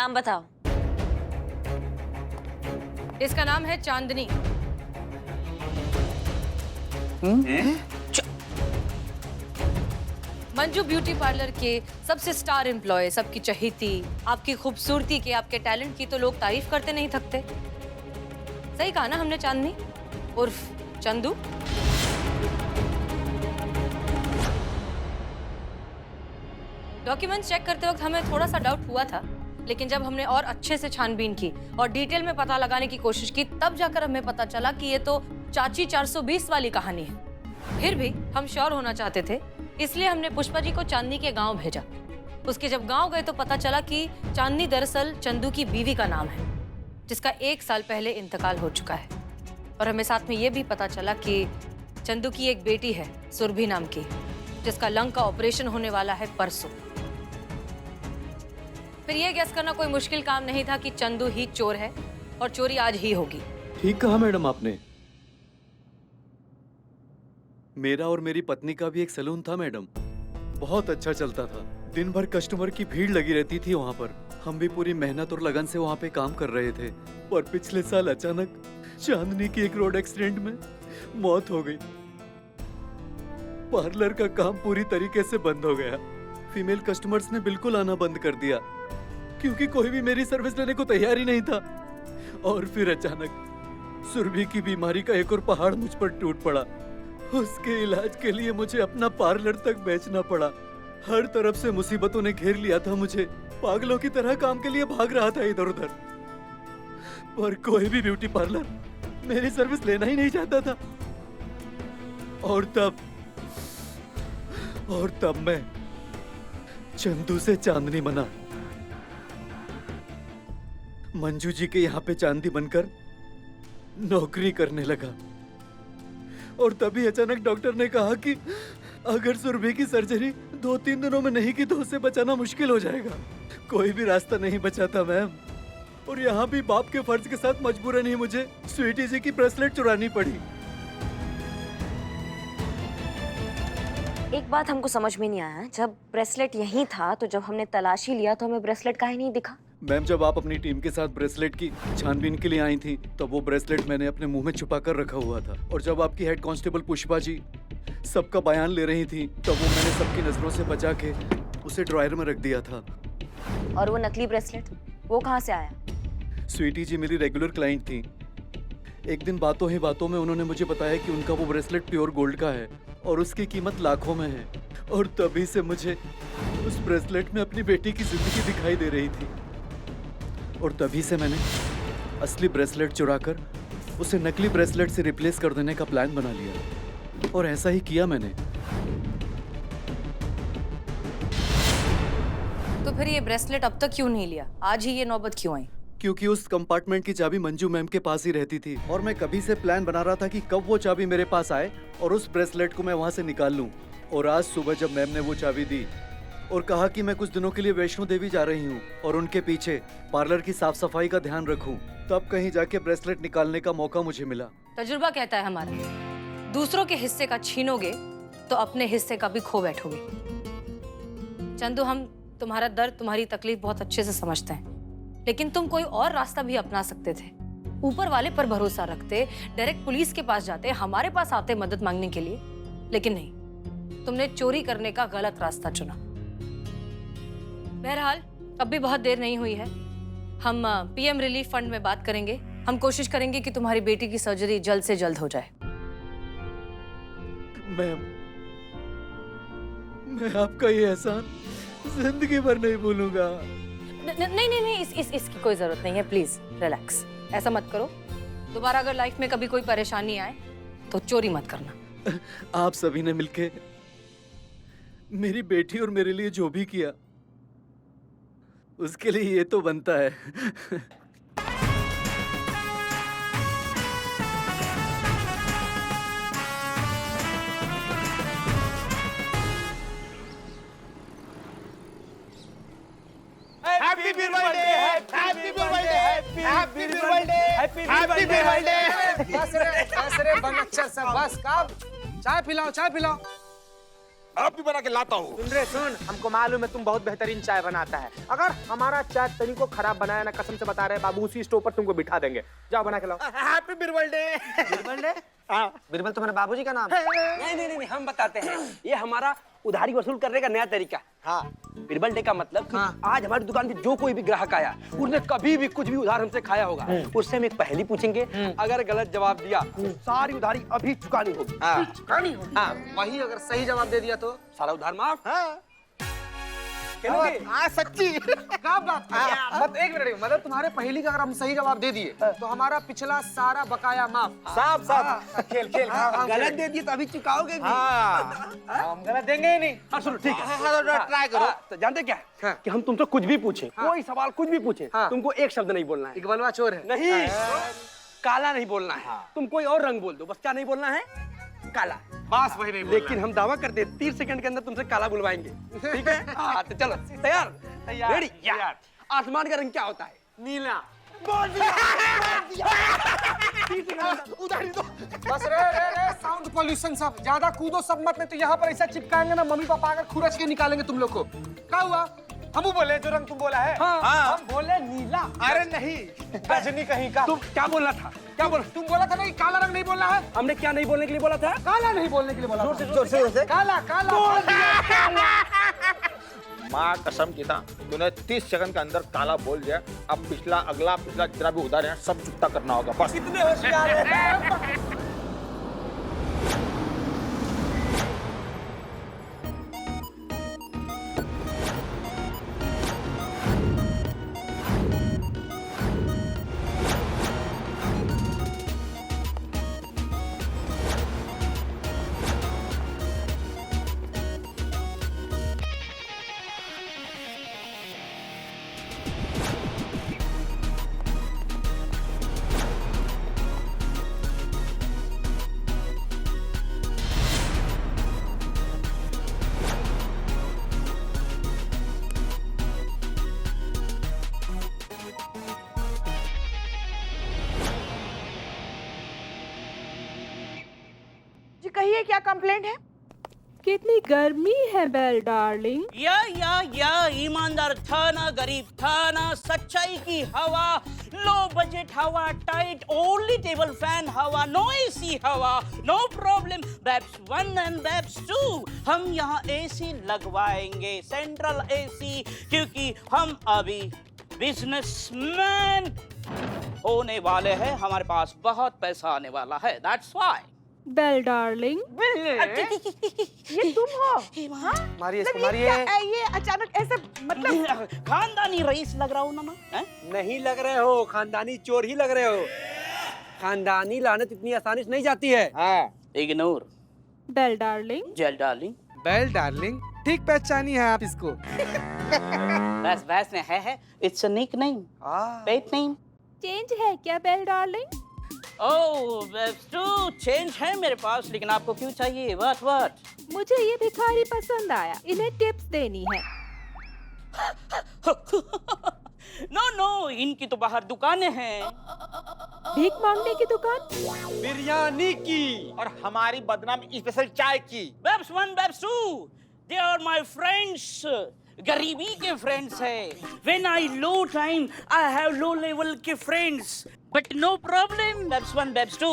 नाम बताओ। इसका नाम है चांदनी। मंजू ब्यूटी पार्लर के सबसे स्टार एम्प्लॉय, सबकी चहेती, आपकी खूबसूरती के, आपके टैलेंट की तो लोग तारीफ करते नहीं थकते। सही कहा ना हमने, चांदनी उर्फ चंदू। डॉक्यूमेंट्स चेक करते वक्त हमें थोड़ा सा डाउट हुआ था, लेकिन जब हमने और अच्छे से छानबीन की और डिटेल में पता लगाने की कोशिश की, तब जाकर हमें पता चला कि ये तो चाची 420 वाली कहानी है। फिर भी हम श्योर होना चाहते थे, इसलिए हमने पुष्पा जी को चांदनी के गांव भेजा। उसके जब गांव गए तो पता चला कि चांदनी दरअसल चंदू की बीवी का नाम है, जिसका 1 साल पहले इंतकाल हो चुका है। और हमें साथ में ये भी पता चला कि चंदू की एक बेटी है सुरभि नाम की, जिसका लंग का ऑपरेशन होने वाला है परसों। फिर ये गैस करना कोई मुश्किल काम नहीं था कि चंदू ही चोर है और चोरी आज ही होगी। ठीक कहा मैडम आपने। मेरा और मेरी पत्नी का भी एक सैलून था मैडम, बहुत अच्छा चलता था। दिन भर कस्टमर की भीड़ लगी रहती थी वहाँ पर। हम भी पूरी मेहनत और लगन से वहाँ पे काम कर रहे थे। और पिछले साल अचानक चांदनी की एक रोड एक्सीडेंट में मौत हो गई। पार्लर का काम पूरी तरीके से बंद हो गया। फीमेल कस्टमर्स ने बिल्कुल आना बंद कर दिया, क्योंकि कोई भी मेरी सर्विस लेने को तैयार ही नहीं था। और फिर अचानक सुरभि की बीमारी का एक और पहाड़ मुझ पर टूट पड़ा। उसके इलाज के लिए मुझे अपना पार्लर तक बेचना पड़ा। हर तरफ से मुसीबतों ने घेर लिया था मुझे। पागलों की तरह काम के लिए भाग रहा था इधर उधर, पर कोई भी ब्यूटी पार्लर मेरी सर्विस लेना ही नहीं चाहता था। और तब मैं चंदू से चांदनी बना। मंजू जी के यहाँ पे चांदी बनकर नौकरी करने लगा। और तभी अचानक डॉक्टर ने कहा कि अगर सुरभि की सर्जरी 2-3 दिनों में नहीं की तो उसे बचाना मुश्किल हो जाएगा। कोई भी रास्ता नहीं बचा था मैम। और यहाँ भी बाप के फर्ज के साथ मजबूरन ही मुझे स्वीटी जी की ब्रेसलेट चुरानी पड़ी। एक बात हमको समझ में नहीं आया, जब ब्रेसलेट यहीं था तो जब हमने तलाशी लिया तो हमें ब्रेसलेट काहे नहीं दिखा? मैम, जब आप अपनी टीम के साथ ब्रेसलेट की छानबीन के लिए आई थी, तब वो ब्रेसलेट मैंने अपने मुंह में छुपा कर रखा हुआ था। और जब आपकी हेड कांस्टेबल पुष्पा जी सबका बयान ले रही थी, तब वो मैंने सबकी नजरों से बचा के उसे ड्रायर में रख दिया था। और वो नकली ब्रेसलेट वो कहाँ से आया? स्वीटी जी मेरी रेगुलर क्लाइंट थी। एक दिन बातों ही बातों में उन्होंने मुझे बताया कि उनका वो ब्रेसलेट प्योर गोल्ड का है और उसकी कीमत लाखों में है। और तभी से मुझे उस ब्रेसलेट में अपनी बेटी की जिंदगी दिखाई दे रही थी। और तभी से मैंने असली ब्रेसलेट चुराकर उसे नकली ब्रेसलेट से रिप्लेस कर देने का प्लान बना लिया। और ऐसा ही किया मैंने। तो फिर ये ब्रेसलेट अब तक क्यों नहीं लिया? आज ही ये नौबत क्यों आई? क्योंकि उस कंपार्टमेंट की चाबी मंजू मैम के पास ही रहती थी और मैं कभी से प्लान बना रहा था कि कब वो चाबी मेरे पास आए और उस ब्रेसलेट को मैं वहाँ से निकाल लूँ। और आज सुबह जब मैम ने वो चाबी दी और कहा कि मैं कुछ दिनों के लिए वैष्णो देवी जा रही हूँ और उनके पीछे पार्लर की साफ सफाई का ध्यान रखूं, तब कहीं जाके ब्रेसलेट निकालने का मौका मुझे मिला। तजुर्बा कहता है हमारा, दूसरों के हिस्से का छीनोगे तो अपने हिस्से का भी खो बैठोगे। चंदू, हम तुम्हारा दर्द, तुम्हारी तकलीफ बहुत अच्छे से समझते हैं, लेकिन तुम कोई और रास्ता भी अपना सकते थे। ऊपर वाले पर भरोसा रखते, डायरेक्ट पुलिस के पास जाते, हमारे पास आते मदद मांगने के लिए, लेकिन नहीं, तुमने चोरी करने का गलत रास्ता चुना। बहरहाल अब भी बहुत देर नहीं हुई है। हम पीएम रिलीफ फंड में बात करेंगे। हम कोशिश करेंगे कि तुम्हारी बेटी की सर्जरी जल्द से जल्द हो जाए। मैम, मैं आपका ये एहसान जिंदगी भर नहीं भूलूंगा। नहीं, इसकी कोई जरूरत नहीं है। प्लीज रिलैक्स, ऐसा मत करो। दोबारा अगर लाइफ में कभी कोई परेशानी आए तो चोरी मत करना। आप सभी ने मिलके मेरी बेटी और मेरे लिए जो भी किया, उसके लिए ये तो बनता है। Happy birthday, happy birthday, happy birthday, happy birthday. बस रे बन, अच्छा सा बस। कब चाय पिलाओ, चाय पिलाओ। आप भी बना के लाता हूँ। सुन रे सुन, हमको मालूम है तुम बहुत बेहतरीन चाय बनाता है। अगर हमारा चाय तनी को खराब बनाया ना, कसम से बता रहे बाबू, उसी स्टोव पर तुमको बिठा देंगे। जाओ बना के लाओ। Happy Birbal day. Birbal day? हाँ, बिरबल तुम्हारे बाबूजी का नाम है? नहीं, हम बताते हैं। ये हमारा उधारी वसूल करने का नया तरीका। हाँ, बिरबल डे का मतलब कि आज हमारी दुकान पे जो कोई भी ग्राहक आया, उसने कभी भी कुछ भी उधार हमसे खाया होगा, उससे हम एक पहेली पूछेंगे। अगर गलत जवाब दिया तो सारी उधारी अभी चुकानी होगी। चुकानी होगी? हाँ, वही अगर सही जवाब दे दिया तो सारा उधार माफ। हाँ सच्ची? क्या बात? मत एक मिनट, मतलब तुम्हारे पहेली का अगर हम सही जवाब दे दिए तो हमारा पिछला सारा बकाया माफ। साफ साफ खेल खेल। गलत दे दिए तो अभी चुकाओगे भी। हम गलत देंगे ही नहीं। हाँ सुनो, ठीक है, ट्राई करो। तो जानते क्या कि हम तुमसे कुछ भी पूछे, कोई सवाल कुछ भी पूछे, तुमको एक शब्द नहीं बोलना है। इकबालवा चोर है? नहीं, काला नहीं बोलना है। तुम कोई और रंग बोल दो, बस क्या नहीं बोलना है? काला। बस वही नहीं बोलना। लेकिन हम दावा करते हैं 30 सेकंड के अंदर तुमसे काला बुलवाएंगे। ठीक है? हाँ, तो चलो तैयार? तैयार। रेडी? आसमान का रंग क्या होता है? नीला। बोल दिया। उधारी दो। बस रे, साउंड पोल्यूशन सब ज्यादा कूदो सब मत, नहीं तो यहाँ पर ऐसा चिपकाएंगे ना, मम्मी पापा आकर खुरच के निकालेंगे तुम लोग को। क्या हुआ? हम बोले जो रंग तुम बोला है। हाँ। हम बोले नीला। अरे नहीं, रजनी कहीं का। तुम क्या बोलना था? क्या बोला? तुम बोला था ना कि काला रंग नहीं बोलना है। हमने क्या नहीं बोलने के लिए बोला था? काला नहीं बोलने के लिए बोला। जोर से। काला काला। माँ कसम की था, तूने 30 सेकंड के अंदर काला बोल दिया। अब पिछला जितना भी उधार है सब चुकता करना होगा। बस कितने होशियार है। जी कहिए क्या कंप्लेंट है? कितनी गर्मी है बेल डार्लिंग। या ईमानदार था ना, गरीब था ना, सच्चाई की हवा, लो बजट हवा, टाइट ओनली टेबल फैन हवा, नो एसी हवा, नो प्रॉब्लम। बैप्स 1 एंड बैप्स 2 हम यहाँ एसी लगवाएंगे, सेंट्रल एसी, क्योंकि हम अभी बिजनेसमैन होने वाले हैं, हमारे पास बहुत पैसा आने वाला है, दैट्स व्हाई। बेल डार्लिंग, ये तुम हो? हाँ? मारिए इसको, मतलब ये मारिए। क्या है? ये अचानक ऐसे मतलब खानदानी रईस लग रहा हूँ ना मैं, हैं? नहीं लग रहे हो, खानदानी चोर ही लग रहे हो। खानदानी लानत इतनी आसानी से नहीं जाती है। Ignore. Bell darling, jail darling. Bell darling, ठीक पहचानी है आप इसको। बस में है, it's a nickname, pet name. Change है क्या बेल डार्लिंग? ओह, चेंज है मेरे पास, लेकिन आपको क्यों चाहिए? व्हाट? मुझे ये भिखारी पसंद आया, इन्हें टिप्स देनी है। नो, इनकी तो बाहर दुकानें हैं। भीख मांगने की दुकान? बिरयानी की और हमारी बदनाम स्पेशल चाय की। Babs 1, Babs 2, they are my friends. गरीबी के फ्रेंड्स है। When I low time, I have low level के friends. But no problem, Babs 1, Babs 2.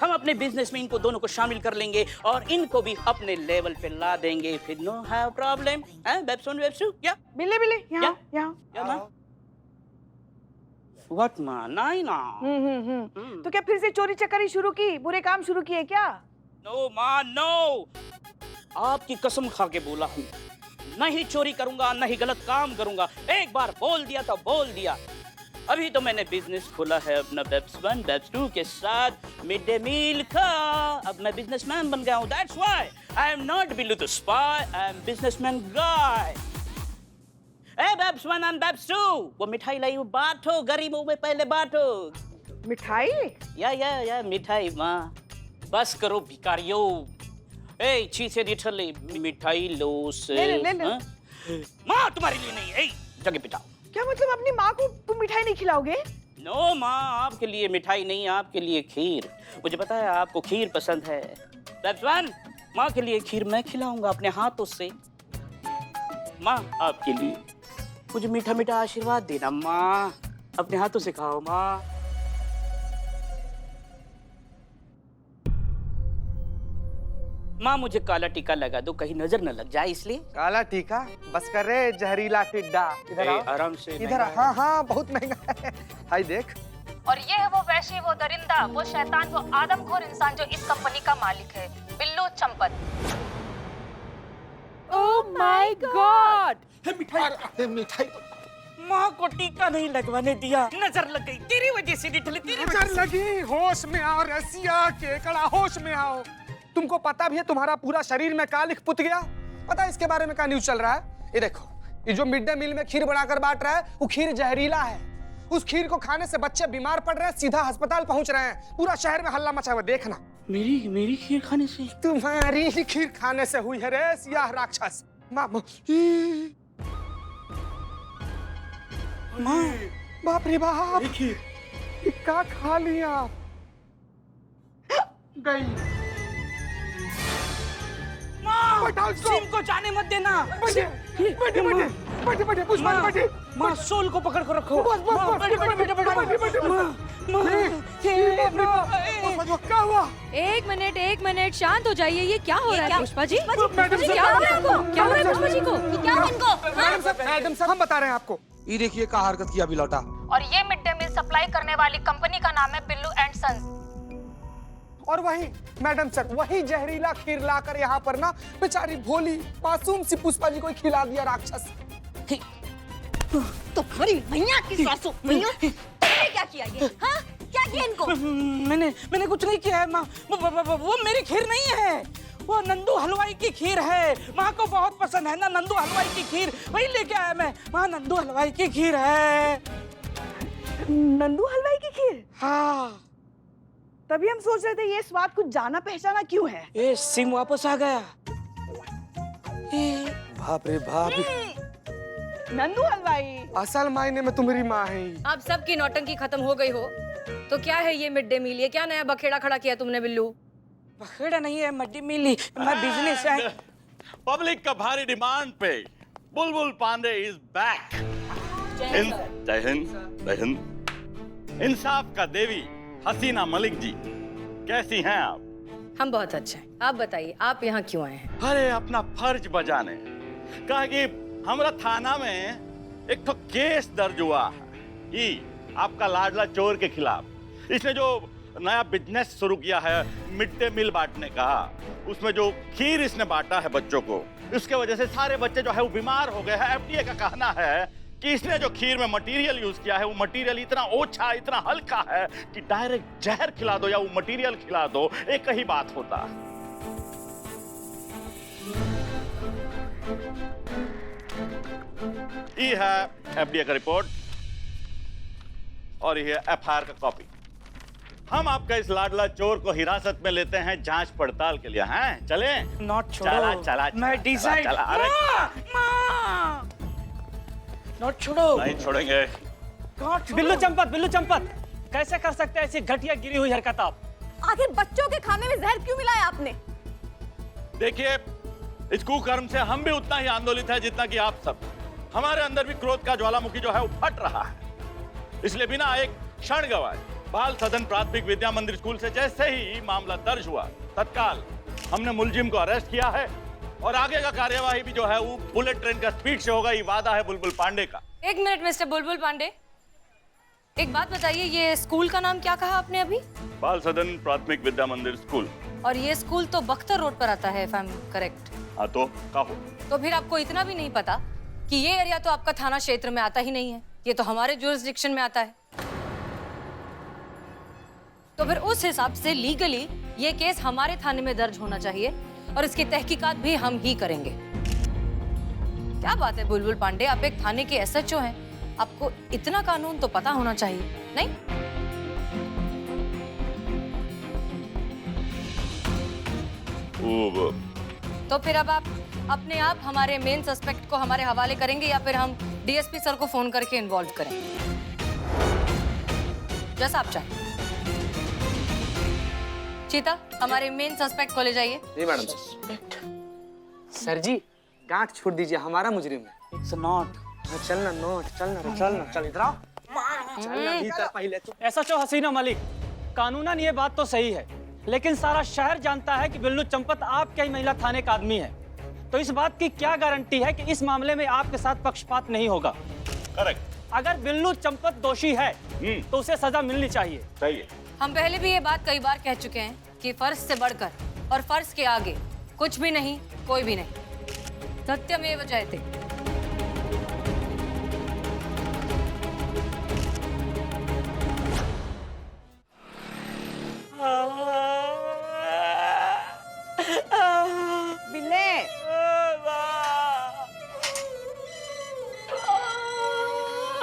हम अपने बिजनेस में इनको दोनों को शामिल कर लेंगे और इनको भी अपने लेवल पे ला देंगे, फिर no have problem. Babs 1, Babs 2, yeah? बिल्ले यहाँ यहाँ। Yeah, ma? What ma? नहीं ना। तो क्या फिर से चोरी चकारी शुरू की, बुरे काम शुरू किए क्या? नो माँ नो, आपकी कसम खा के बोला हूँ, नहीं चोरी करूंगा, नहीं गलत काम करूंगा। एक बार बोल दिया तो बोल दिया। अभी तो मैंने बिजनेस खोला है अपना Babs 1, Babs 2 के साथ मिड डे मील का। अब मैं बिजनेसमैन बन गया हूँ। That's why I am not below the spy, I am businessman guy. Hey Babs 1 and Babs 2, वो मिठाई लाई, वो बांटो, गरीबों में पहले बांटो। मिठाई? या मिठाई माँ, बस करो भिखारियों। ए चीज़ें लिटरली मिठाई लो से। ले। माँ तुम्हारे लिए नहीं, ए जगह बिठाओ। क्या मतलब अपनी माँ को तुम मिठाई नहीं खिलाओगे? नो माँ, आपके लिए मिठाई नहीं, आपके लिए खीर। मुझे पता है आपको खीर पसंद है। Babs 1, माँ के लिए खीर मैं खिलाऊंगा अपने हाथों से। माँ आपके लिए मुझे मीठा मीठा आशीर्वाद देना माँ, अपने हाथों से खाओ माँ। माँ मुझे काला टीका लगा दो, कहीं नजर न लग जाए इसलिए। काला टीका बस कर रे जहरीला टिड्डा। इधर आओ, आराम से। इधर आ। हाँ हाँ बहुत महंगा है। हाय देख। और ये है वो वैश्य, वो दरिंदा, वो शैतान, वो आदमखोर इंसान जो इस कंपनी का मालिक है, Billu Champat. Oh my God. मिठाई माँ को टीका नहीं लगवाने दिया, नजर लग गई तेरी वजह से। निठले तेरी वजह नजर लगी। होश में आओ रसिया केकड़ा, होश में आओ। तुमको पता भी है तुम्हारा पूरा शरीर में का लिख पुत गया? पता है इसके बारे में क्या न्यूज चल रहा है? ये देखो, ये जो मिड डे मील में खीर बनाकर बांट रहा है वो खीर जहरीला है। उस खीर को खाने से बच्चे बीमार पड़ रहे हैं, सीधा अस्पताल पहुंच रहे हैं। पूरा शहर में हल्ला मचा हुआ, देखना। मेरी खीर खाने से? तुम्हारी खीर खाने से हुई है रे सियाह राक्षस। माँ बाप रे बाप, ये क्या खा लिया? गई। माँ सिम को जाने मत देना। बटे पुष्पा बटे। माँ सोल को पकड़ कर रखो। बस क्या हुआ? एक मिनट शांत हो जाइए। ये क्या हो रहा है पुष्पा जी? मैडम क्या हो रहा है आपको? क्या हो रहा है पुष्पा जी को? क्या है इनको? मैडम साहब हम बता रहे हैं आपको। ये देखिए क्या हरकत किया अभी लौटा। और ये मिड डे मील सप्लाई करने वाली कंपनी का नाम है बिल्लू एंड सन्स। और वही मैडम सर, वही जहरीला खीर लाकर यहाँ पर ना बेचारी भोली मासूम सी पुष्पा जी को खिला दिया राक्षस। तुम्हारी भैया की सासू भैया, तुमने क्या किया ये? हाँ क्या किया इनको? मैंने कुछ नहीं किया है माँ। वो मेरी खीर नहीं है, वो नंदू हलवाई की खीर है। माँ को बहुत पसंद है ना नंदू हलवाई की खीर, वही लेके आया मैं। माँ नंदू हलवाई की खीर है। नंदू हलवाई की खीर? हाँ। तभी हम सोच रहे थे ये स्वाद कुछ जाना पहचाना क्यों है। ये सिम वापस आ गया। बाप रे बाप, नंदू हलवाई असल मायने में तुम्हारी माँ है। अब सबकी नौटंकी खत्म हो गई हो तो क्या है ये मिड डे मील? ये क्या नया बखेड़ा खड़ा किया तुमने बिल्लू? बखेड़ा नहीं है, मड्डी मिली। मैं बिजनेस है। पब्लिक का भारी डिमांड पे बुलबुल पांडे इज बैक। जय हिंद। इंसाफ का देवी हसीना मलिक जी, कैसी हैं आप? हम बहुत अच्छे हैं। आप बताइए आप यहाँ क्यों आए हैं? अरे अपना फर्ज बजाने। कहा कि हमारा थाना में एक तो केस दर्ज हुआ है कि आपका लाडला चोर के खिलाफ। इसने जो नया बिजनेस शुरू किया है मिड डे मील बांटने का, उसमें जो खीर इसने बांटा है बच्चों को, उसके वजह से सारे बच्चे जो है वो बीमार हो गए हैं। एफडीए का कहना है कि इसने जो खीर में मटेरियल यूज किया है वो मटेरियल इतना ओछा, इतना हल्का है कि डायरेक्ट जहर खिला दो या वो मटेरियल खिला दो, एक ही बात होता। ये है एफडीए का रिपोर्ट और ये एफआईआर का कॉपी। हम आपका इस लाडला चोर को हिरासत में लेते हैं जांच पड़ताल के लिए। हैं चले? नॉट छोड़ो। चला मैं डिसाइड। नॉट छोड़ो। नहीं छोड़ेंगे। बिल्लू चंपत कैसे कर सकते हैं ऐसी घटिया गिरी हुई हरकत आप? आखिर बच्चों के खाने में जहर क्यों मिलाया आपने? देखिए, इस कुकर्म से हम भी उतना ही आंदोलित हैं जितना कि आप सब। हमारे अंदर भी क्रोध का ज्वालामुखी जो है वो फट रहा है। इसलिए बिना एक क्षण गवाए बाल सदन प्राथमिक विद्या मंदिर स्कूल से जैसे ही मामला दर्ज हुआ, तत्काल हमने मुलजिम को अरेस्ट किया है और आगे का कार्यवाही भी जो है वो बुलेट ट्रेन का स्पीड से होगा। ये वादा है बुलबुल पांडे का। एक मिनट मिस्टर बुलबुल पांडे, एक बात बताइए, ये स्कूल का नाम क्या कहा आपने अभी? बाल सदन प्राथमिक विद्या मंदिर स्कूल। और ये स्कूल तो बख्तर रोड पर आता है, इफ आई एम करेक्ट? हाँ तो कहो। तो फिर आपको इतना भी नहीं पता कि ये एरिया तो आपका थाना क्षेत्र में आता ही नहीं है, ये तो हमारे जुरिस्डिक्शन में आता है। तो फिर उस हिसाब से लीगली ये केस हमारे थाने में दर्ज होना चाहिए और इसकी तहकीकात भी हम ही करेंगे। क्या बात है बुलबुल पांडे, आप एक थाने के एसएचओ हैं, आपको इतना कानून तो पता होना चाहिए, नहीं? तो फिर अब आप अपने आप हमारे मेन सस्पेक्ट को हमारे हवाले करेंगे या फिर हम डीएसपी सर को फोन करके इन्वॉल्व करेंगे? जैसा आप चाहें। चीता, हमारे मेन सस्पेक्ट को ले जाइए। जी मैडम। सर जी, गांठ छोड़ दीजिए, हमारा मुजरिम है। It's not. चलना नोट, चलना, चल इधर आओ। चलना भीतर पहले तो। ऐसा चो हसीना मलिक, कानूनन ये बात तो सही है, लेकिन सारा शहर जानता है कि बिल्लू चंपत आपके ही महिला थाने का आदमी है। तो इस बात की क्या गारंटी है कि इस मामले में आपके साथ पक्षपात नहीं होगा? करेक्ट। अगर बिल्लू चंपत दोषी है तो उसे सजा मिलनी चाहिए। चाहिए। हम पहले भी ये बात कई बार कह चुके हैं कि फर्ज से बढ़कर और फर्ज के आगे कुछ भी नहीं, कोई भी नहीं। सत्यमेव जयते। बिल्ले,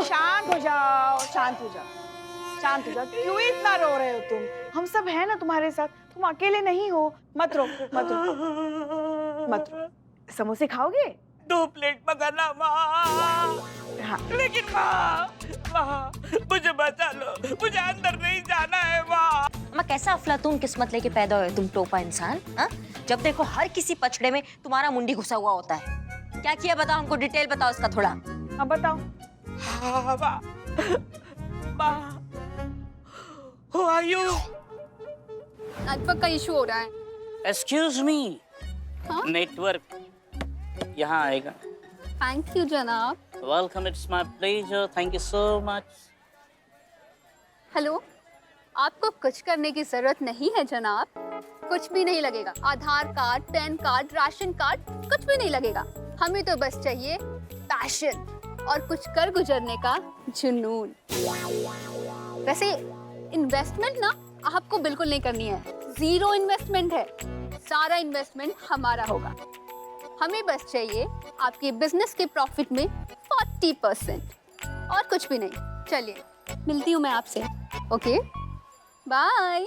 शांत हो जाओ, शांत हो जाओ, शांत हो जाओ। क्यों इतना रो रहे हो तुम? हम सब हैं ना तुम्हारे साथ, तुम अकेले नहीं हो। मत रो, मत रो, मत रो। समोसे खाओगे? 2 प्लेट मंगाना माँ। हाँ। लेकिन माँ, मुझे बचा लो, मुझे अंदर नहीं जाना है माँ। अम्मा, कैसा अफलातून किस्मत लेके पैदा हुए तुम टोपा इंसान, हाँ? जब देखो हर किसी पछड़े में तुम्हारा मुंडी घुसा हुआ होता है। क्या किया बताओ, हमको डिटेल बताओ इसका थोड़ा। हाँ बताओ। हाँ माँ, Who are you? नेटवर्क का इशू हो रहा है। Excuse me. हाँ? नेटवर्क यहाँ आएगा। थैंक यू जनाब। Welcome, it's my pleasure. Thank you so much. Hello, आपको कुछ करने की जरूरत नहीं है जनाब, कुछ भी नहीं लगेगा। Aadhaar card, PAN card, ration card, कुछ भी नहीं लगेगा। हमें तो बस चाहिए पैशन और कुछ कर गुजरने का जुनून। वैसे इन्वेस्टमेंट ना आपको बिल्कुल नहीं करनी है, 0 इन्वेस्टमेंट है, सारा इन्वेस्टमेंट हमारा होगा। हमें बस चाहिए आपके बिजनेस के प्रॉफिट में 40% और कुछ भी नहीं। चलिए, मिलती हूँ मैं आपसे। Okay, bye.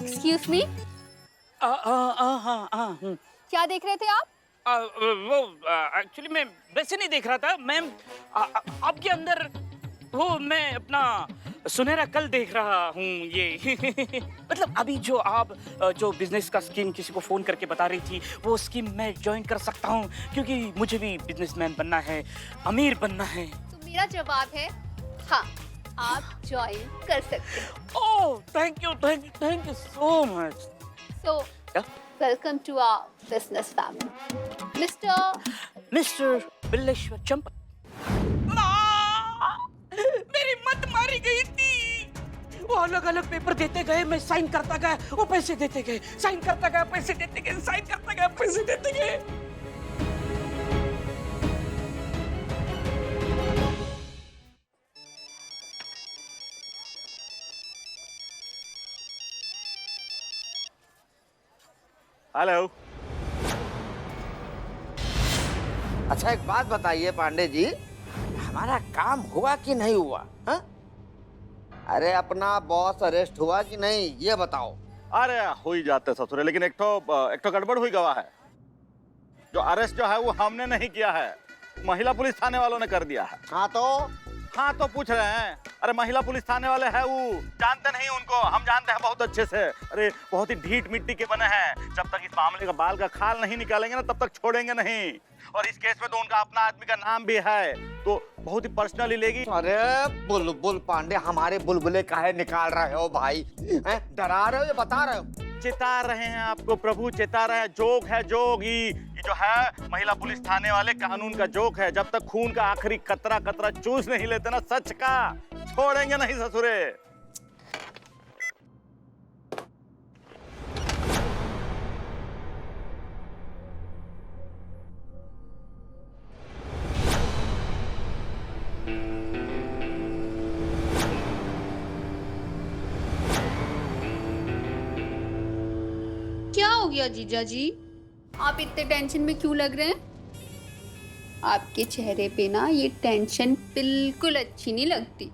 एक्सक्यूज मी, क्या देख रहे थे आप? वो एक्चुअली मैं वैसे नहीं देख रहा था मैम, आपके अंदर वो मैं अपना सुनहरा कल देख रहा हूँ ये। मतलब अभी जो आप जो बिजनेस का स्कीम किसी को फोन करके बता रही थी, वो स्कीम मैं ज्वाइन कर सकता हूँ, क्योंकि मुझे भी बिजनेसमैन बनना है, अमीर बनना है। तो मेरा जवाब है हाँ, आप ज्वाइन कर सकते हैं। Oh thank you so much. So welcome to our business family, mister Billeshwar Champat. मेरी मत मारी गई थी। वो अलग अलग पेपर देते गए, मैं साइन करता गया, वो पैसे देते गए, साइन करता गया, पैसे देते गए, साइन करता गया, पैसे देते गए। हेलो। अच्छा एक बात बताइए पांडे जी, हमारा काम हुआ कि नहीं हुआ? हा? अरे अपना बॉस अरेस्ट हुआ कि नहीं, ये बताओ। अरे हो ही जाते ससुरे, लेकिन एक तो गड़बड़ हुई गवा है। जो अरेस्ट जो है वो हमने नहीं किया है, महिला पुलिस थाने वालों ने कर दिया है। हाँ तो पूछ रहे हैं। अरे महिला पुलिस थाने वाले हैं, वो जानते नहीं उनको, हम जानते हैं बहुत अच्छे से। अरे बहुत ही ढीठ मिट्टी के बने हैं, जब तक इस मामले का बाल का खाल नहीं निकालेंगे ना तब तक छोड़ेंगे नहीं। और इस केस में तो उनका अपना आदमी का नाम भी है, तो बहुत ही पर्सनली लेगी। अरे बुलबुल पांडे, हमारे बुलबुले काहे निकाल रहे हो भाई? डरा रहे हो या बता रहे हो? चेता रहे हैं आपको प्रभु, चेता रहे हैं। जोक है जोक, ये जो है महिला पुलिस थाने वाले कानून का जोक है। जब तक खून का आखिरी कतरा कतरा चूस नहीं लेते ना सच का, छोड़ेंगे नहीं ससुरे। क्या हो गया जीजा जी? आप इतने टेंशन में क्यों लग रहे हैं? आपके चेहरे पे ना ये टेंशन बिल्कुल अच्छी नहीं लगती।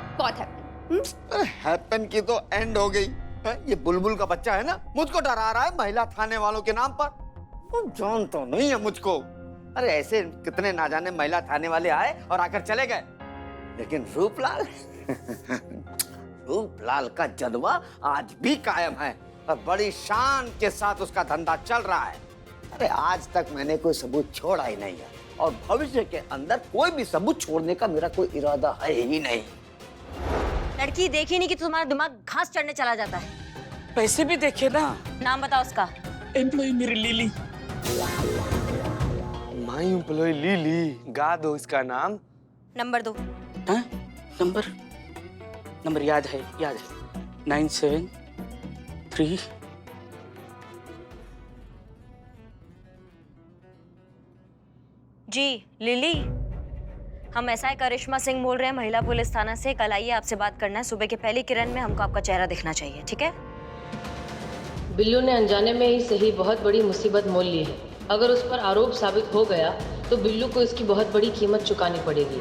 बहुत हैप्पी। हैपन की तो एंड हो गई। ये बुलबुल का बच्चा है ना, मुझको डरा रहा है महिला थाने वालों के नाम पर। जानता नहीं है मुझको। अरे ऐसे कितने ना जाने महिला थाने वाले आए और आकर चले गए, लेकिन रूपलाल रूपलाल का जलवा आज भी कायम है और बड़ी शान के साथ उसका धंधा चल रहा है। अरे आज तक मैंने कोई सबूत छोड़ा ही नहीं है और भविष्य के अंदर कोई भी सबूत छोड़ने का मेरा कोई इरादा है ही नहीं। लड़की देखी नहीं कि तुम्हारा दिमाग घास चढ़ने चला जाता है। पैसे भी देखे ना। नाम बताओ उसका। एम्प्लॉय मेरी लिली। माई एम्प्लॉय लिली, गा दो इसका नाम। नंबर दो। हाँ? नंबर याद है 973। जी लिली, हम एसआई करिश्मा सिंह बोल रहे हैं, महिला पुलिस थाना से। कल आइए, आपसे बात करना है। सुबह की पहली किरण में हमको आपका चेहरा दिखना चाहिए, ठीक है? बिल्लू ने अनजाने में ही सही बहुत बड़ी मुसीबत मोल ली है। अगर उस पर आरोप साबित हो गया तो बिल्लू को इसकी बहुत बड़ी कीमत चुकानी पड़ेगी।